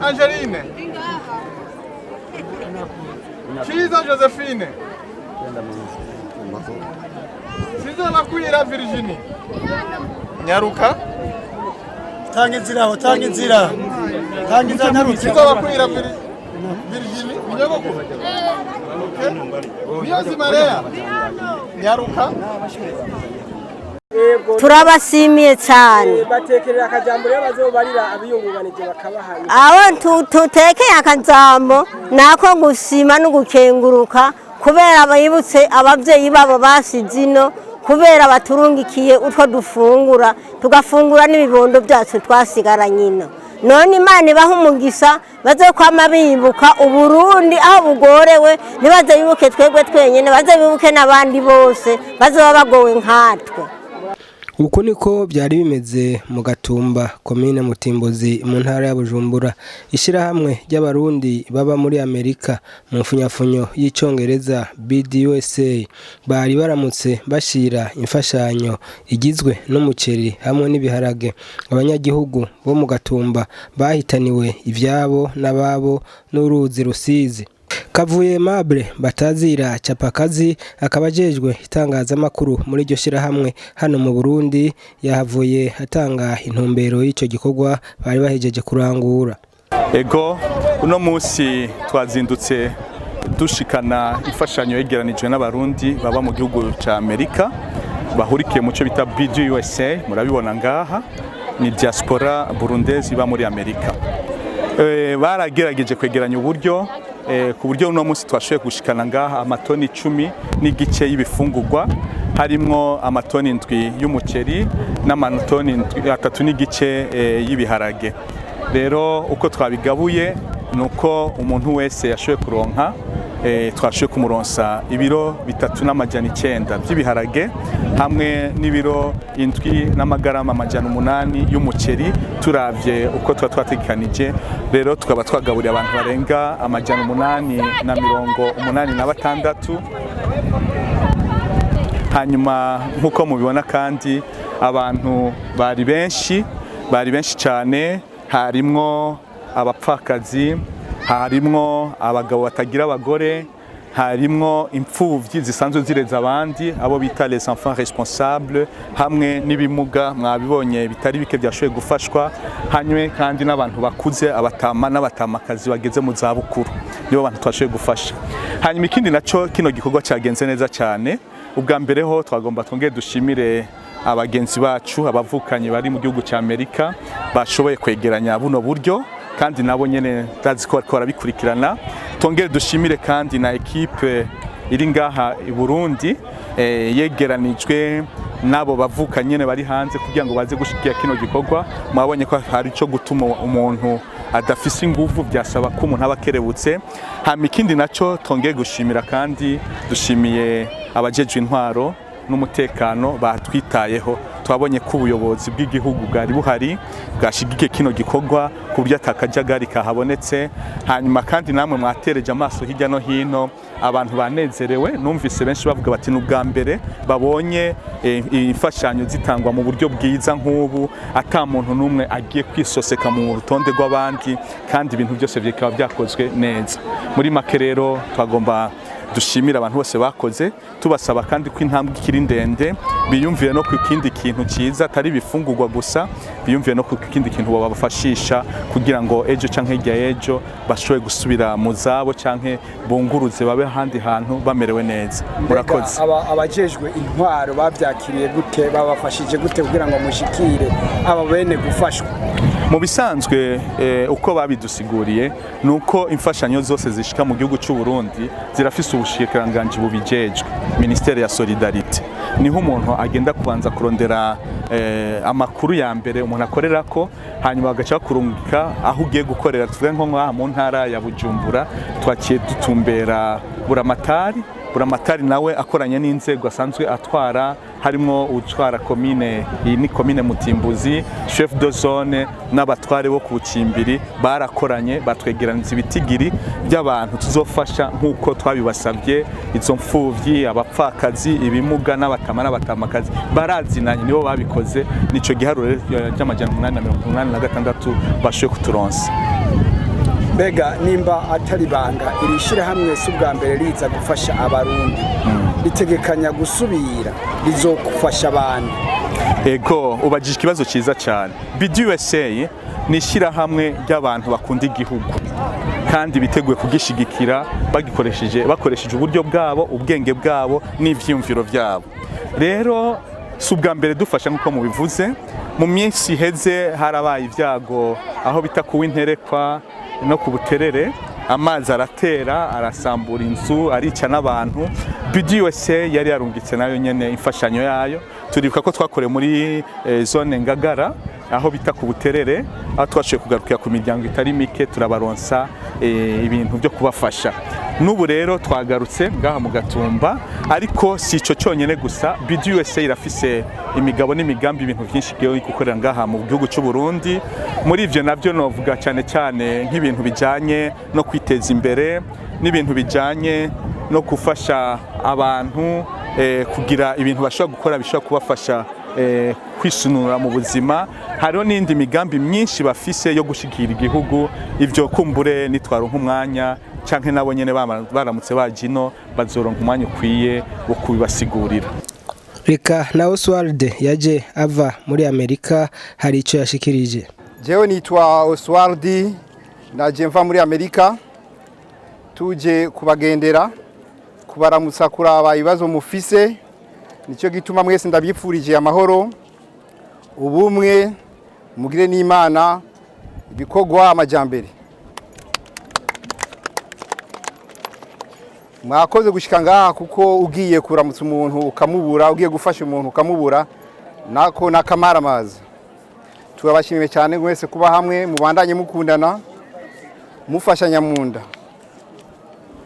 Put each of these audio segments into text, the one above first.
Angeline. Chiza Josephine. Sizo nakwira Virginie. Nyaruka. Tanga inzira. Sizo nakwira Virginie. Nyogoko. Miyozi Maria. Nyaruka. Turabashimiye cyane batekerera akajambo rero bazobarira abiyungunganije bakabahaye aho tutekeye akajambo nako gushima no gukenguruka kubera abayibutse abavyeyi babo basizino kubera baturungikiye utwo dufungura tugafungura n'ibibondo byacu twasigara nyina none Imana ibaha umugisha bazokwama bibuka uburundi aho bugorewe nibaze bibuke twebwe twenyene baze bibuke n'abandi bose bazoba bagowe nkatwe. Uko niko byari bimeze mu Gatumba komine Mutimbuzi mu ntara ya Bujumbura. Ishirahamwe ry'abarundi baba muri Amerika mu mfunyafunyo y'icongereza BDUSA bari baramutse bashira imfashanyo igizwe n'umuceri hamwe n'ibiharage abanyagihugu bo mu Gatumba bahitaniwe ivyabo n'ababo n'uruzi Rusizi. Kavuye Mable Batazira Chapakazi akabajejwe itangazamakuru muri iryo shirahamwe hano mu Burundi yahavuye atanga intumbero y'ico gikorwa bari bahejeje kurangura. Ego uno munsi twazindutse dushikana imfashanyo yegeranijwe n'abarundi baba mu gihugu ca Amerika bahurikiye mu cyo bita BDUSA murabibona ngaha ni diaspora burundezi ba muri Amerika. Baragerageje kwegeranya uburyo ku buryo uno munsi twashoboye gushikana ngaha amatoni 10 n'igice y'ibifungurwa harimwo amatoni 7 y'umuceri n'amatoni 3 n'igice y'ibiharage. Rero uko twabigabuye nuko umuntu wese yashoboye kuronka twashoboye kumuronsa ibiro 3.9 by'ibiharage hamwe n'ibiro 7 n'amagarama 800 y'umuceri turavye uko twategekanije. Rero tukaba twagaburiye abantu barenga 886 hanyuma nkuko mubibona kandi abantu bari benshi cyane harimwo abapfakazi harimwo abagabo batagira abagore harimwo impfuvyi zisanzwe zireza abandi abo bita les enfants responsables hamwe n'ibimuga mwabibonye bitari bike byashoboye gufashwa hanywe kandi n'abantu bakuze abatama n'abatamakazi bageze mu za bukuru nibo bantu twashoboye gufasha. Hanyuma ikindi naco kino gikorwa cyagenze neza cyane. Ubwa mbere ho twagomba twongeye dushimire abagenzi bacu abavukanye bari mu gihugu cya Amerika bashoboye kwegeranya buno buryo kandi nabo nyene ndazi ko bariko barabikurikirana. Tongere dushimire kandi na equipe iri ngaha i Burundi yegeranijwe nabo bavuka nyene bari hanze kugira ngo baze gushikira kino gikorwa. Mwabonye ko hari cyo gutuma umuntu adafise inguvu byasaba ko umuntu abakerebutse. Hama ikindi naco tongeye gushimira kandi dushimiye abajejwe intwaro n'umutekano batwitayeho. Twabonye ko ubuyobozi bw'igihugu bwari buhari bwashigike kino gikorwa ku buryo atakajagari kahabonetse. Hanyuma kandi namwe mwatereje amaso hirya no hino abantu banezerewe. Numvise benshi bavuga bati n'ubwa mbere babonye imfashanyo zitangwa mu buryo bwiza nk'ubu ata muntu numwe agiye kwisoseka mu rutonde rw'abandi kandi ibintu byose bikaba byakozwe neza. Muri make rero twagomba dushimira abantu bose bakoze tubasaba kandi ko intambwe ikiri ndende biyumviye no ku kindi kintu cyiza atari bifungurwa gusa biyumviye no ku kindi kintu babafashisha kugira ngo ejo canke hirya ejo bashoboye gusubira mu zabo canke bunguruze babe handi hantu bamerewe neza. Murakoze. Abajejwe intwaro bavyakiriye gute babafashije gute kugira ngo mushikire aba bene gufashwa? Mu bisanzwe uko babidusiguriye nuko imfashanyo zose zishika mu gihugu cy'u Burundi zirafise ubushikiranganje bubijejwe Ministère ya Solidarité. Niho umuntu agenda kubanza kurondera amakuru ya mbere umuntu akorera ko hanyuma agaca kurungika aho ugiye gukorera. Tuvuge nko mu ntara ya Bujumbura twakiye dutumbera Buramatari nawe akoranye n'inzego asanzwe atwara harimo utwara komine iyi ni komine Mutimbuzi chef de zone n'abatware bo ku Kimbiri barakoranye batwegeraniza ibitigiri by'abantu tuzofasha nkuko twabibasabye. Izo mfuvyi abapfakazi ibimuga n'abatama n'abatamakazi barazinanye nibo babikoze nico giharuro cy'amajana 886 bashoye kuturonsa. mbega nimba atari banga iri shirahamwe s'ubwa mbere riza gufasha abarundi ritegekanya gusubira rizofasha abantu. Ego ubajije ikibazo cyiza cyane. BDUSA ni ishyirahamwe ry'abantu bakunda igihugu kandi biteguye kugishigikira bakoresheje uburyo bwabo, ubwenge bwabo n'ivyumviro byabo. Rero s'ubwa mbere dufasha nkuko mubivuze, mu minsi iheze harabaye ibyago aho bita kuw'interekwa no ku Buterere, amazi aratera arasambura inzu arica n'abantu. BDUSA yari yarungitse nayo nyene imfashanyo yayo. Turibuka ko twakoreye muri zone Ngagara aho bita ku Buterere, aho twashoboye kugarukira ku miryango itari mike turabaronsa ibintu byo kubafasha. N'ubu rero twagarutse ngaha mu Gatumba, ariko si ico cyonyene gusa. BDUSA irafise imigabo n'imigambi ibintu byinshi giye gukorera ngaha mu gihugu cy'u Burundi. Muri ivyo navyo novuga cyane cyane nk'ibintu bijanye no kwiteza imbere, n'ibintu bijanye no gufasha abantu kugira ibintu bashobora gukora bishobora kubafasha kwisunura mu buzima. Hariho n'indi migambi myinshi bafise yo gushikira igihugu. Ivyo kumbure nitwara nk'umwanya canke nabo nyene baramutse bajino bazoronka umwanya ukwiye wo kubibasigurira. Reka na Oswald yaje ava muri Amerika hari ico yashikirije. Jewe nitwa Oswald naje mva muri Amerika, tuje kubagendera kubaramutsa kuraba ibibazo mufise. Nicyo gituma mwese ndabyipfurije amahoro, ubumwe, mugire n'Imana, ibikogwa amajambere. Mwakoze gushika ngaha kuko ugiye kuramutsa umuntu ukamubura, ugiye gufasha umuntu ukamubura, nako nakamaramaza. Turabashimiye cyane mwese kuba hamwe, mubandanye mukundana, mufashanya munda.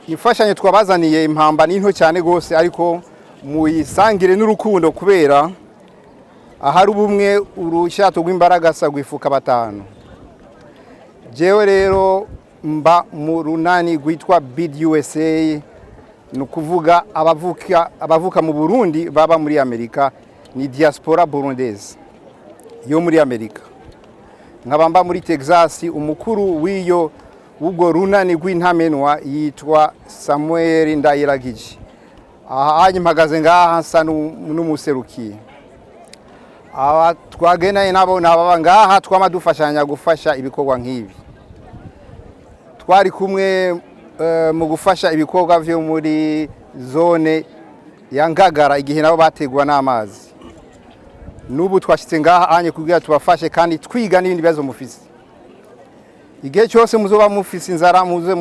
Imfashanyo twabazaniye impamba n'into cyane gose, ariko muyisangire n'urukundo kubera ahari ubumwe urushato rw'imbaraga sagwifuka batanu. Jewe rero mba mu runani rwitwa BDUSA, nukuvuga abavuka mu Burundi baba muri Amerika, ni diaspora burundaise yo muri Amerika. Nkabamba muri Texas, umukuru w'iyo ubwo runani rw'intamenwa yitwa Samuel Ndayiragije. Aha mpagaze ngaha nsa n'umuserukiye. Aba twagenanye nabo nababa ngaha twamadufashanya gufasha ibikorwa nk'ibi. Twari kumwe mu gufasha ibikorwa vyo muri zone ya Ngagara igihe nabo bategwa n'amazi. Nubu twashitse ngaha anye kugira tubafashe kandi twiga n'ibindi bibazo mufise. Igihe cyose muzoba mufise inzara muze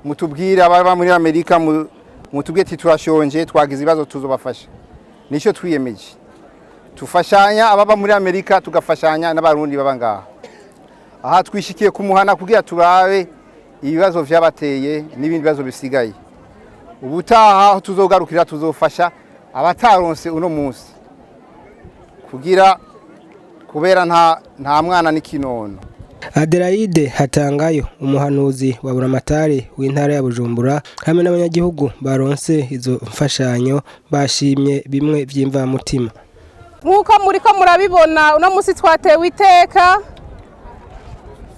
mutubwire ababa muri Amerika mutubwire ati turashonje twagize ibibazo tuzobafasha. Nico twiyemeje. Tufashanya ababa muri Amerika tugafashanya n'abarundi baba ngaha. Aha twishikiye kumuhana kugira turabe ibibazo vyabateye n'ibindi bibazo bisigaye. Ubutaha tuzogarukira tuzofasha abataronse uno munsi. Kugira kubera nta mwana n'ikinono. Adelaide Hatangayo umuhanuzi wa Buramatari w'intara ya Bujumbura hamwe n'abanyagihugu baronse izo mfashanyo bashimye bimwe vy'imva mutima. Nkuko muriko murabibona uno munsi twatewe iteka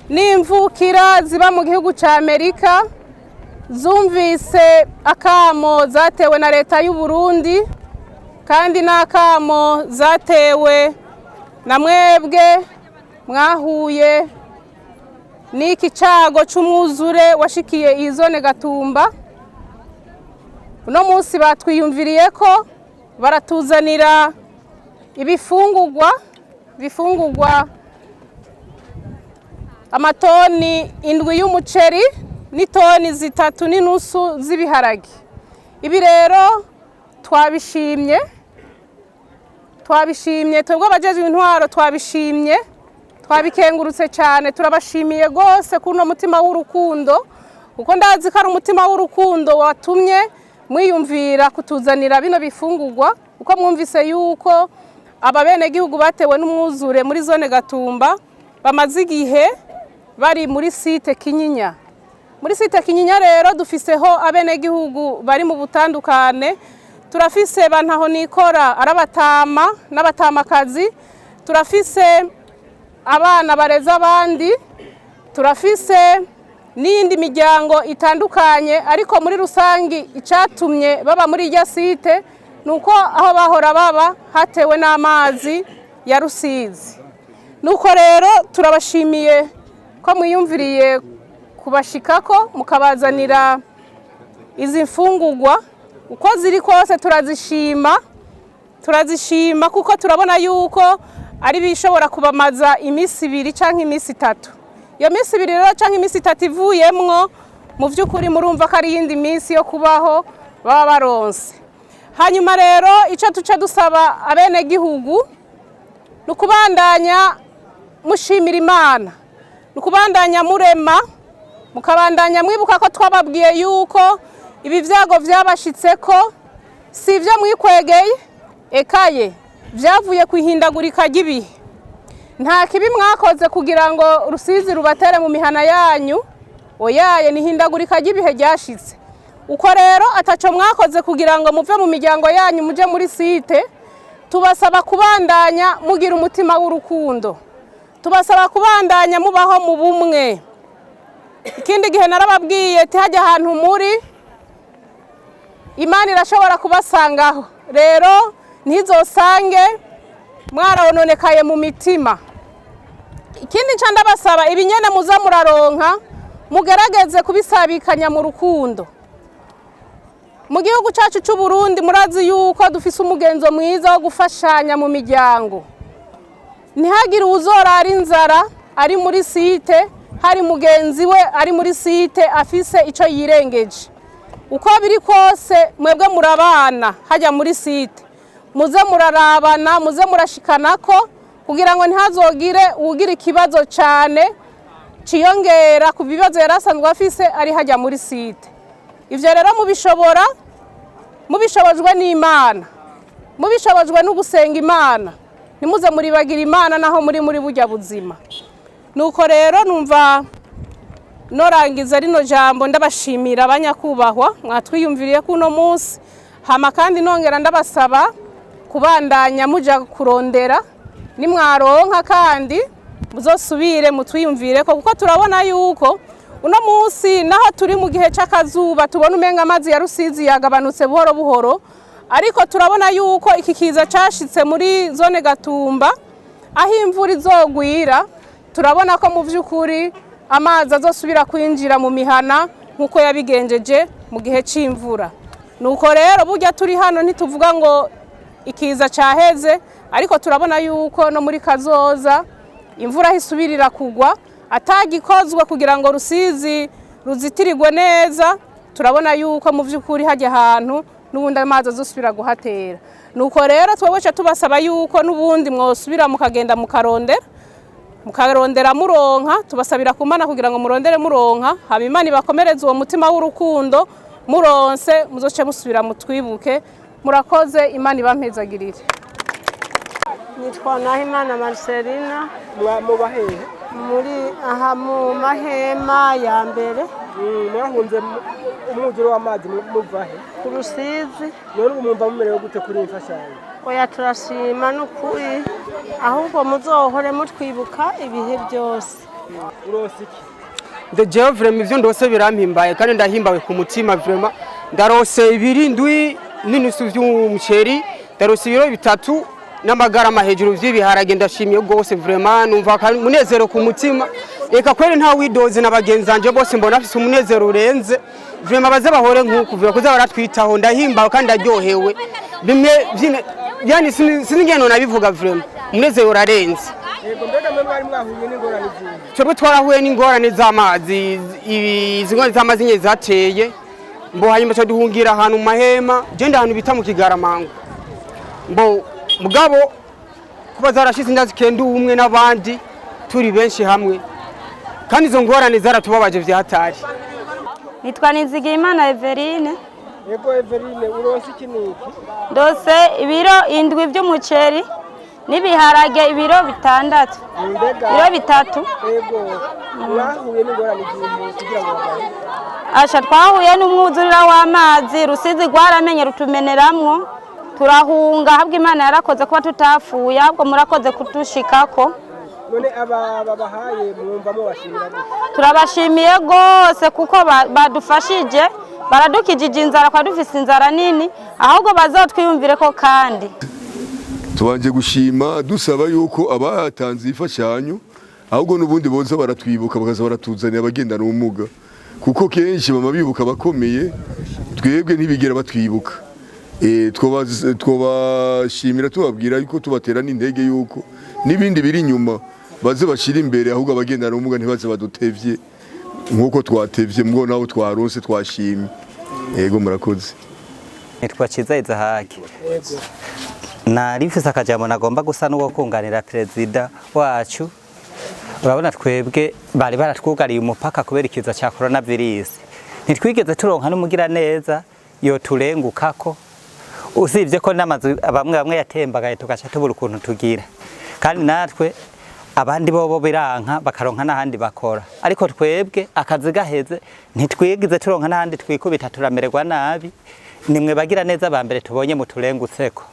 n'imvukira ziba mu gihugu ca Amerika, zumvise akamo zatewe na leta y'u Burundi kandi n'akamo zatewe na mwebwe mwahuye niki cago c'umwuzure washikiye iyi zone Gatumba. Uno munsi batwiyumviriye ko baratuzanira ibifungurwa amatoni 7 y'umuceri n'itoni 3.5 z'ibiharage. Ibi rero twabishimye twebwe abajeje intwaro twabishimye, twabikengurutse cyane, turabashimiye gose kuno mutima w'urukundo, kuko ndazi ko ari umutima w'urukundo watumye mwiyumvira kutuzanira bino bifungurwa, uko mwumvise yuko ababene gihugu batewe n'umwuzure muri zone Gatumba bamaze igihe bari muri site Kinyinya. Muri site Kinyinya rero dufiseho abene gihugu bari mu butandukane, turafise bantaho nikora arabatama n'abatamakazi, turafise abana bareza abandi, turafise n'iyindi miryango itandukanye, ariko muri rusangi icatumye baba muri irya site nuko aho bahora baba hatewe n'amazi ya Rusizi. Nuko rero turabashimiye ko mwiyumviriye kubashikako mukabazanira izi mfungurwa. Uko ziri kose turazishima kuko turabona yuko ari bishobora kubamaza iminsi 2 canke iminsi 3. Iyo minsi 2 rero canke iminsi 3 ivuyemwo mu vy'ukuri murumva ko ari yindi minsi yo kubaho baba baronse. Hanyuma rero ico tuce dusaba abene gihugu nukubandanya mushimira Imana, nukubandanya murema, mukabandanya mwibuka ko twababwiye yuko ibi vyago vyabashitseko si ivyo mwikwegeye, ekaye vyavuye kwihindagurika ry'ibihe. Nta kibi mwakoze kugira ngo Rusizi rubatere mu mihana yanyu, oyaye nihindagurika ry'ibihe ryashitse. Uko rero ataco mwakoze kugira ngo muve mu miryango yanyu muje muri site, tubasaba kubandanya mugira umutima w'urukundo, tubasaba kubandanya mubaho mu bumwe. Ikindi gihe narababwiye ati hajya ahantu muri Imana irashobora kubasangaho, rero ntizosange mwarononekaye mu mitima. Ikindi nca ndabasaba ibinyene muza muraronka mugerageze kubisabikanya mu rukundo. Mu gihugu cyacu cy'u Burundi murazi yuko dufise umugenzo mwiza wo gufashanya mu miryango. Ntihagire uzorara inzara ari muri site, hari mugenzi we ari muri site afise ico yirengeje. Uko biri kose mwebwe murabana hajya muri site, muze murarabana, muze murashikanako kugira ngo ntihazogire ugira ikibazo cyane ciyongera ku bibazo yarasanzwe afise ari hajya muri site. Ivyo rero mubishobojwe n'Imana, mubishobojwe no gusenga Imana, nimuze muribagira Imana naho muri burya buzima. Nuko rero numva norangiza rino jambo ndabashimira abanyakubahwa mwatwiyumviriye kuno munsi, hama kandi nongera ndabasaba kubandanya muja kurondera nimwaronka kandi muzosubire mutwiyumvire ko kuko turabona yuko uno munsi naho turi mu gihe cy'akazuba tubona umenga amazi ya Rusizi yagabanutse buhoro buhoro, ariko turabona yuko iki kiza cashitse muri zone Gatumba aho imvura izogwira, turabona ko mu vy'ukuri amazi azosubira kwinjira mu mihana nkuko yabigenjeje mu gihe c'imvura. Nuko rero burya turi hano ntituvuga ngo ikiza caheze, ariko turabona yuko no muri kazoza imvura hisubirira kugwa atagikozwe kugira ngo Rusizi ruzitirirwe neza. Turabona yuko mu vy'ukuri hajya ahantu n'ubundi amazi azosubira guhatera. Nuko rero twebwe tubasaba yuko n'ubundi mwosubira mukagenda mukarondera muronka, tubasabira kumana kugira ngo murondere muronka, haba Imana ibakomereze uwo mutima w'urukundo, muronse muzoce musubira mutwibuke. Murakoze, Imana ibampezagirire. Nitwa Nahimana Marcelina, mubahehe muri aha mu mahema ya mbere. Mwahunze umwuzuro w'amazi muvahe Ku Rusizi. none umumva mumerewe gute kuri imfashanyo? Oya turashima n'ukuri, ahubwo muzohore mutwibuka ibihe byose. Urose iki? Jewe vraiment ivyo ndose birampimbaye kandi ndahimbawe ku mutima vraiment. Ndarose 2 n'inusu vy'umuceri, ndarose ibiro 3 n'amagarama hejuru vy'ibiharage. Ndashimiye gose vraiment, numva kandi munezero ku mutima. Eka kweli nta widoze n'abagenzanje bose mbona afise umunezero urenze. Vraiment baze bahore nkuko vuga kuza baratwitaho, ndahimbawe kandi aryohewe. Bimwe yani sinigeno nabivuga vraiment. Umunezero urarenze. Yego, mbega mwe mwari mwahuye n'ingorane zindi? Twebwe twarahuye n'ingorane z'amazi, izingorane z'amazi nye zateye. Mbo hanyuma cyo duhungira ahantu mu mahema, genda ahantu bita mu Kigaramango. Mbo mugabo kuba zarashize ndazi kenda umwe n'abandi turi benshi hamwe. Kandi izo ngorane zaratubabaje vyatari. Nitwa Nizigimana Everine. Yego Everine, uronse iki niki? Ndose ibiro 7 by'umuceri n'ibiharage ibiro 6. Ibiro 3. Yego. Mwahuye n'ingorane zindi kugira ngo bagahe? Asha twahuye n'umwuzurira w'amazi, Rusizi gwaramenye rutumeneramwo. Turahunga habwo Imana yarakoze kuba tutafuye, ahubwo murakoze kutushikako. none aba babahaye mwumva mubashimira gute? turabashimiye rwose kuko badufashije baradukijije inzara kwa dufise inzara nini ahubwo bazotwiyumvire ko kandi tubanje gushima dusaba yuko abatanze ifashanyo ahubwo nubundi boza baratwibuka bakaza baratuzanira abagendana ubumuga kuko kenshi bama bibuka bakomeye twebwe ntibigera batwibuka twobashimira tubabwira yuko tubatera n'intege yuko n'ibindi biri inyuma baze bashira imbere ahubwo abagendana ubumuga ntibaze badutevye nkuko twatevye mwo naho twaronse twashimye yego murakoze nitwa Ciza Izahaki narifise akajambo nagomba gusa n'uwo kunganira perezida wacu urabona twebwe bari baratwugariye umupaka kubera ikiza cya coronavirus ntitwigeze turonka n'umugira neza yo turengukako usibye ko n'amazu bamwe yatembagaye tugaca tubura ukuntu tugira kandi natwe abandi bobo biranka bakaronka n'ahandi bakora ariko twebwe akazi gaheze ntitwigize turonka n'ahandi twikubita turamererwa nabi nimwe bagira neza bambere tubonye muturengutseko